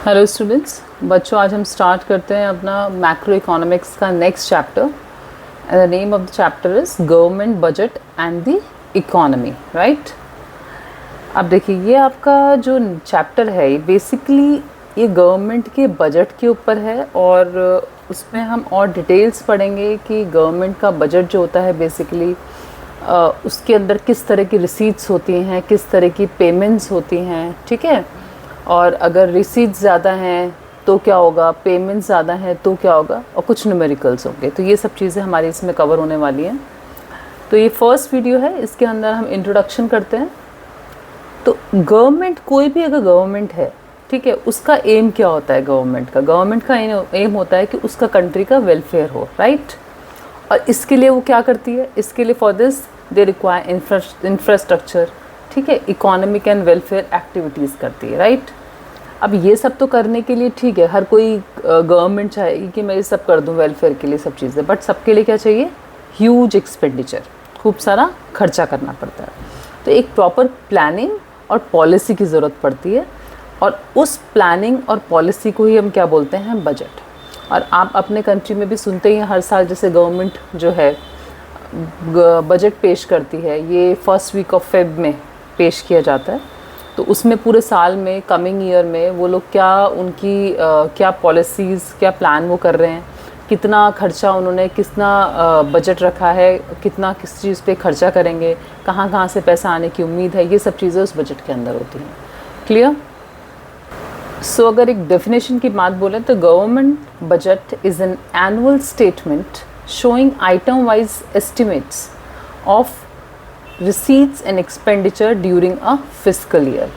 Hello students, बच्चों आज हम स्टार्ट करते हैं अपना मैक्रो इकोनॉमिक्स का next chapter. The name of the chapter is government budget and the economy, right. अब देखिए, ये आपका जो चैप्टर है ये बेसिकली ये गवर्नमेंट के बजट के ऊपर है और उसमें हम और डिटेल्स पढ़ेंगे कि गवर्नमेंट का बजट जो होता है बेसिकली उसके अंदर किस तरह की रिसीट्स होती हैं, किस तरह की पेमेंट्स होती हैं, ठीक है। और अगर रिसीट्स ज़्यादा हैं तो क्या होगा, पेमेंट्स ज़्यादा हैं तो क्या होगा, और कुछ न्यूमेरिकल्स होंगे। तो ये सब चीज़ें हमारी इसमें कवर होने वाली हैं। तो ये फर्स्ट वीडियो है, इसके अंदर हम इंट्रोडक्शन करते हैं। तो गवर्नमेंट, कोई भी अगर गवर्नमेंट है, ठीक है, उसका एम क्या होता है गवर्नमेंट का एम होता है कि उसका कंट्री का वेलफेयर हो, राइट। और इसके लिए वो क्या करती है, इसके लिए for this they require infrastructure, ठीक है, इकोनॉमिक एंड वेलफेयर एक्टिविटीज़ करती है, राइट। अब ये सब तो करने के लिए ठीक है, हर कोई गवर्नमेंट चाहेगी कि मैं ये सब कर दूं वेलफेयर के लिए सब चीज़ें, बट सबके लिए क्या चाहिए, ह्यूज एक्सपेंडिचर, खूब सारा खर्चा करना पड़ता है। तो एक प्रॉपर प्लानिंग और पॉलिसी की ज़रूरत पड़ती है, और उस प्लानिंग और पॉलिसी को ही हम क्या बोलते हैं, बजट। और आप अपने कंट्री में भी सुनते ही हैं, हर साल जैसे गवर्नमेंट जो है बजट पेश करती है, ये फर्स्ट वीक ऑफ फेब में पेश किया जाता है। तो उसमें पूरे साल में, कमिंग ईयर में वो लोग क्या उनकी क्या पॉलिसीज़, क्या प्लान वो कर रहे हैं, कितना खर्चा उन्होंने, कितना बजट रखा है, कितना किस चीज़ पे खर्चा करेंगे, कहाँ कहाँ से पैसा आने की उम्मीद है, ये सब चीज़ें उस बजट के अंदर होती हैं। क्लियर। सो अगर एक डेफिनेशन की बात बोलें तो government budget is an annual statement showing item wise estimates of receipts and expenditure during a fiscal year।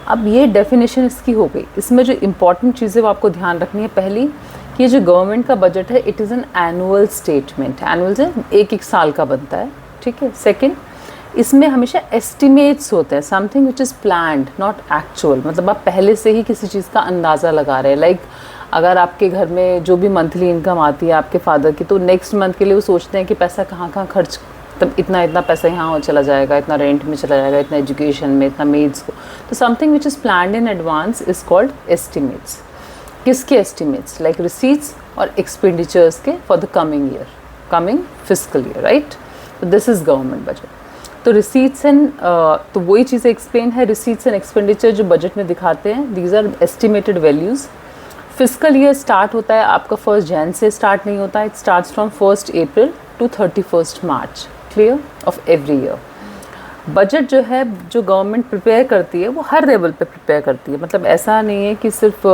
अब ये डेफिनेशन इसकी हो गई। इसमें जो इम्पॉर्टेंट चीज़ें वो आपको ध्यान रखनी है, पहली कि जो गवर्नमेंट का बजट है it is an annual statement, annual से एक साल का बनता है, ठीक है। सेकेंड, इसमें हमेशा एस्टिमेट्स होते हैं, something which is planned not actual, मतलब आप पहले से ही किसी चीज़ का अंदाज़ा लगा रहे हैं। लाइक अगर आपके घर में जो भी मंथली इनकम आती है आपके फादर की, तो नेक्स्ट मंथ के लिए वो सोचते हैं कि पैसा कहाँ कहाँ खर्च, तब इतना पैसा यहाँ चला जाएगा, इतना रेंट में चला जाएगा, इतना एजुकेशन में, इतना मेड्स को। तो something which is planned in advance is called estimates. किसके एस्टिमेट्स, लाइक रिसीट्स और एक्सपेंडिचर्स के for the coming year, coming physical year, right. तो दिस इज़ गवर्नमेंट बजट। तो रिसीट्स एंड तो वही चीज़ें एक्सप्लेन है, रिसीट्स एंड एक्सपेंडिचर जो बजट में दिखाते हैं, these are estimated values. Physical year start होता है आपका 1 जनवरी से स्टार्ट नहीं होता है, it starts from 1 April to 31 March, clear, of every year. Budget जो है, जो गवर्नमेंट प्रिपेयर करती है वो हर लेवल पे प्रिपेयर करती है। मतलब ऐसा नहीं है कि सिर्फ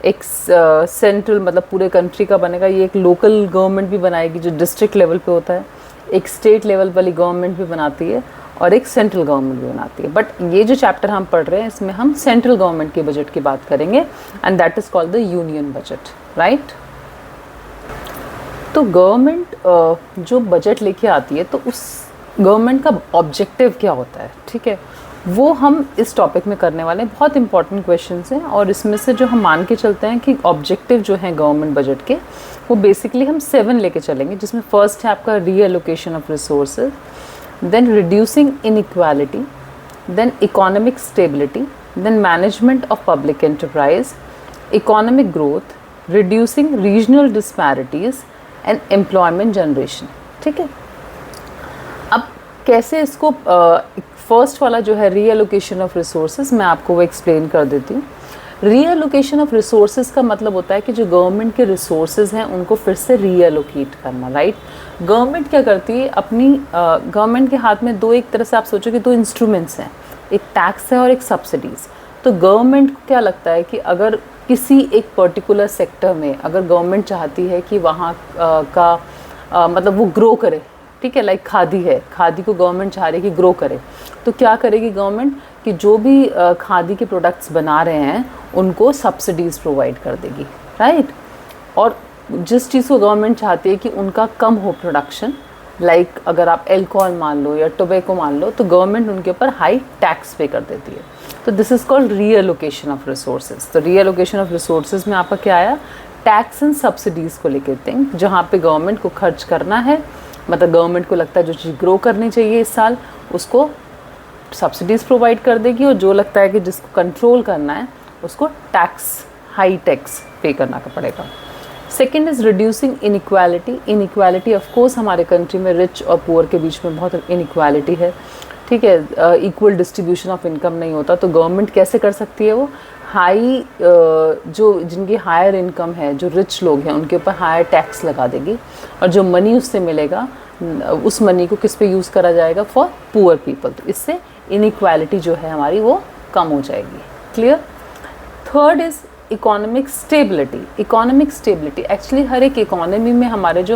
एक सेंट्रल, मतलब पूरे कंट्री का बनेगा, ये एक लोकल गवर्नमेंट भी बनाएगी जो डिस्ट्रिक्ट लेवल पे होता है, एक स्टेट लेवल वाली गवर्नमेंट भी बनाती है, और एक सेंट्रल गवर्नमेंट भी बनाती है। बट ये जो चैप्टर हम पढ़ रहे हैं इसमें हम सेंट्रल गवर्नमेंट के बजट की बात करेंगे, and that is called the union budget, right. तो गवर्नमेंट जो बजट लेके आती है तो उस गवर्नमेंट का ऑब्जेक्टिव क्या होता है, ठीक है, वो हम इस टॉपिक में करने वाले हैं। बहुत इंपॉर्टेंट क्वेश्चंस हैं, और इसमें से जो हम मान के चलते हैं कि ऑब्जेक्टिव जो है गवर्नमेंट बजट के, वो बेसिकली हम 7 लेके चलेंगे, जिसमें फर्स्ट है आपका reallocation of resources, then reducing inequality, then economic stability, then management of public enterprise, economic growth, reducing regional disparities and employment generation, ठीक है। अब कैसे इसको फर्स्ट वाला जो है रीएलोकेशन ऑफ रिसोर्सेज, मैं आपको वो एक्सप्लेन कर देती हूँ। रीएलोकेशन ऑफ रिसोर्सेज का मतलब होता है कि जो गवर्नमेंट के रिसोर्सेज हैं उनको फिर से रीएलोकेट करना, राइट। गवर्नमेंट क्या करती है, अपनी गवर्नमेंट के हाथ में दो, एक तरह से आप सोचो कि दो इंस्ट्रूमेंट्स हैं, एक टैक्स है और एक सब्सिडीज़। तो गवर्नमेंट को क्या लगता है कि अगर किसी एक पर्टिकुलर सेक्टर में अगर गवर्नमेंट चाहती है कि वहाँ मतलब वो ग्रो करे, ठीक है, लाइक खादी है, खादी को गवर्नमेंट चाह रही है कि ग्रो करे, तो क्या करेगी गवर्नमेंट कि जो भी खादी के प्रोडक्ट्स बना रहे हैं उनको सब्सिडीज़ प्रोवाइड कर देगी, राइट। और जिस चीज़ को गवर्नमेंट चाहती है कि उनका कम हो प्रोडक्शन, लाइक अगर आप एल्कोहल मान लो या टोबैको मान लो, तो गवर्नमेंट उनके ऊपर हाई टैक्स पे कर देती है। तो this is called reallocation of resources. तो रीएलोकेशन ऑफ रिसोर्सेज में आपका क्या आया, टैक्स एंड सब्सिडीज़ को लेकर थिंक, जहाँ पे गवर्नमेंट को खर्च करना है, मतलब गवर्नमेंट को लगता है जो चीज़ ग्रो करनी चाहिए इस साल उसको सब्सिडीज़ प्रोवाइड कर देगी, और जो लगता है कि जिसको कंट्रोल करना है उसको टैक्स हाई टैक्स पे करना पड़ेगा। Second is reducing inequality. Inequality of course हमारे कंट्री में रिच और पुअर के बीच में बहुत इनइक्वालिटी है, ठीक है, इक्वल डिस्ट्रीब्यूशन ऑफ इनकम नहीं होता। तो गवर्नमेंट कैसे कर सकती है, वो हाई जो जिनकी हायर इनकम है, जो रिच लोग हैं, उनके ऊपर हायर टैक्स लगा देगी, और जो मनी उससे मिलेगा उस मनी को किस पे यूज़ करा जाएगा, फॉर पुअर पीपल। तो इससे इनइक्वालिटी जो है हमारी वो कम हो जाएगी। Clear. Third is economic stability. Economic stability actually हर एक इकोनॉमी में हमारे जो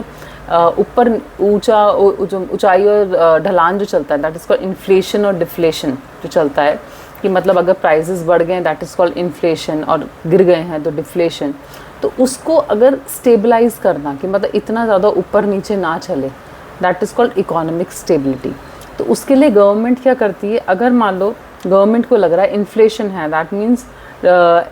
ऊपर ऊंचाई और ढलान जो चलता है, दैट इज़ कॉल्ड इन्फ्लेशन और डिफ्लेशन जो चलता है, कि मतलब अगर प्राइसेस बढ़ गए दैट इज़ कॉल्ड इन्फ्लेशन, और गिर गए हैं तो डिफ्लेशन। तो उसको अगर स्टेबलाइज करना, कि मतलब इतना ज़्यादा ऊपर नीचे ना चले, that is called economic stability. तो उसके लिए गवर्नमेंट क्या करती है, अगर मान लो गवर्नमेंट को लग रहा है इन्फ्लेशन है, that means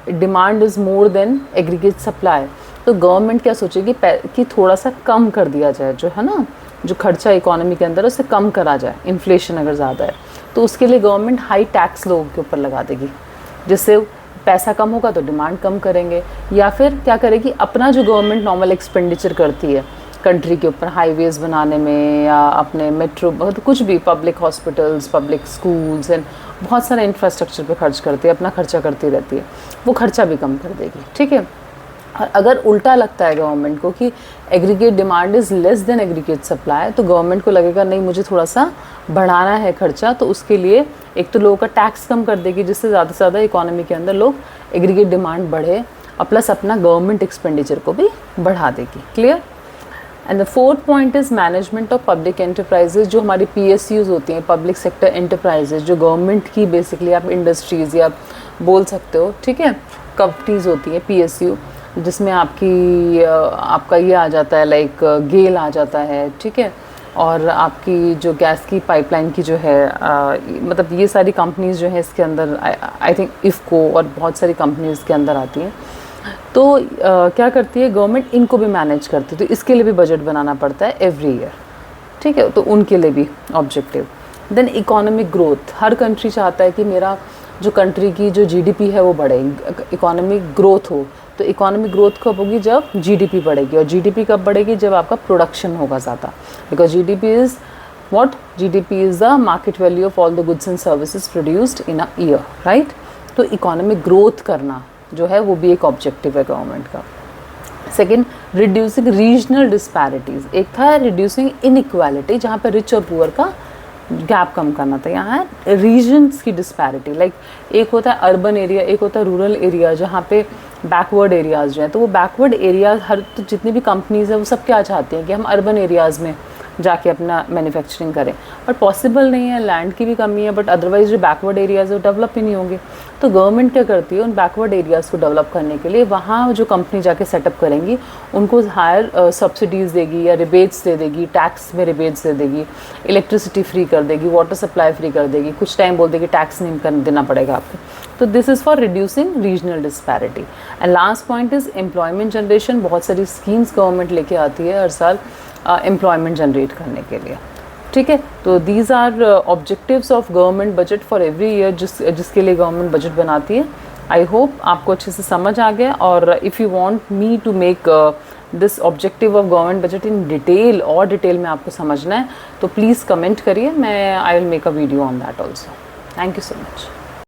demand is more than aggregate supply, तो गवर्नमेंट क्या सोचेगी कि थोड़ा सा कम कर दिया जाए, जो है ना, जो खर्चा इकोनॉमी के अंदर उसे कम करा जाए, इन्फ्लेशन अगर ज़्यादा है। तो उसके लिए गवर्नमेंट हाई टैक्स लोगों के ऊपर लगा देगी, जिससे पैसा कम होगा तो डिमांड कम करेंगे। या फिर क्या करेगी, अपना जो गवर्नमेंट नॉर्मल एक्सपेंडिचर करती है कंट्री के ऊपर, हाईवेज़ बनाने में या अपने मेट्रो, तो कुछ भी public hospitals, public schools and बहुत सारा इंफ्रास्ट्रक्चर पे खर्च करती है, अपना खर्चा करती रहती है, वो खर्चा भी कम कर देगी, ठीक है। और अगर उल्टा लगता है गवर्नमेंट को कि aggregate demand is less than aggregate supply, तो गवर्नमेंट को लगेगा नहीं मुझे थोड़ा सा बढ़ाना है खर्चा, तो उसके लिए एक तो लोगों का टैक्स कम कर देगी, जिससे ज़्यादा से ज़्यादा इकोनॉमी के अंदर लोग एग्रीगेट डिमांड बढ़े, और प्लस अपना गवर्नमेंट एक्सपेंडिचर को भी बढ़ा देगी। Clear. And the fourth point is management of public enterprises. जो हमारी PSUs होती हैं, पब्लिक सेक्टर एंटरप्राइजेज, जो गवर्नमेंट की बेसिकली आप इंडस्ट्रीज़ या बोल सकते हो, ठीक है, कंपनीज होती हैं PSU, जिसमें आपका ये आ जाता है, लाइक गेल आ जाता है, ठीक है, और आपकी जो गैस की पाइपलाइन की जो है मतलब ये सारी कंपनीज जो है इसके अंदर, आई थिंक इफ़को और बहुत सारी कंपनीज इसके अंदर आती हैं। तो क्या करती है गवर्नमेंट, इनको भी मैनेज करती है, तो इसके लिए भी बजट बनाना पड़ता है एवरी ईयर, ठीक है, तो उनके लिए भी ऑब्जेक्टिव। देन इकोनॉमिक ग्रोथ, हर कंट्री चाहता है कि मेरा जो कंट्री की जो GDP है वो बढ़े, इकोनॉमिक ग्रोथ हो। तो इकोनॉमिक ग्रोथ कब होगी, जब GDP बढ़ेगी, और GDP कब बढ़ेगी, जब आपका प्रोडक्शन होगा ज़्यादा, because GDP is what, GDP is the market value of all the goods and services produced in a year, right. तो इकोनॉमिक ग्रोथ करना जो है वो भी एक ऑब्जेक्टिव है गवर्नमेंट का। Second, reducing regional disparities. एक था रिड्यूसिंग इनइक्वालिटी, जहाँ पे रिच और पुअर का गैप कम करना था। यहाँ है रीजन्स की डिस्पैरिटी, लाइक एक होता है अर्बन एरिया, एक होता है रूरल एरिया, जहाँ पे बैकवर्ड एरियाज़ जो हैं, तो वो बैकवर्ड एरियाज़ हर तो जितनी भी कंपनीज़ हैं वो सब क्या चाहती हैं कि हम अर्बन एरियाज़ में जाके अपना मैन्युफैक्चरिंग करें, बट पॉसिबल नहीं है, लैंड की भी कमी है, बट अदरवाइज जो बैकवर्ड एरियाज़ है वो डेवलप ही नहीं होंगे। तो गवर्नमेंट क्या करती है, उन बैकवर्ड एरियाज़ को डेवलप करने के लिए वहाँ जो कंपनी जाके सेटअप करेंगी उनको हायर सब्सिडीज़ देगी या रिबेट्स दे देगी, टैक्स में रिबेट्स दे देगी, इलेक्ट्रिसिटी फ्री कर देगी, वाटर सप्लाई फ्री कर देगी, कुछ टाइम बोल देगी टैक्स नहीं देना पड़ेगा आपको। तो this is for reducing regional disparity. And last point is employment generation. बहुत सारी स्कीम्स गवर्नमेंट लेके आती है हर साल एम्प्लॉयमेंट जनरेट करने के लिए, ठीक है। तो these are objectives of government budget for every year, जिसके लिए गवर्नमेंट बजट बनाती है। आई होप आपको अच्छे से समझ आ गया, और if you want me to make this objective of government budget in detail, और डिटेल में आपको समझना है, तो प्लीज़ कमेंट करिए, मैं I will make a video on that also. Thank you so much.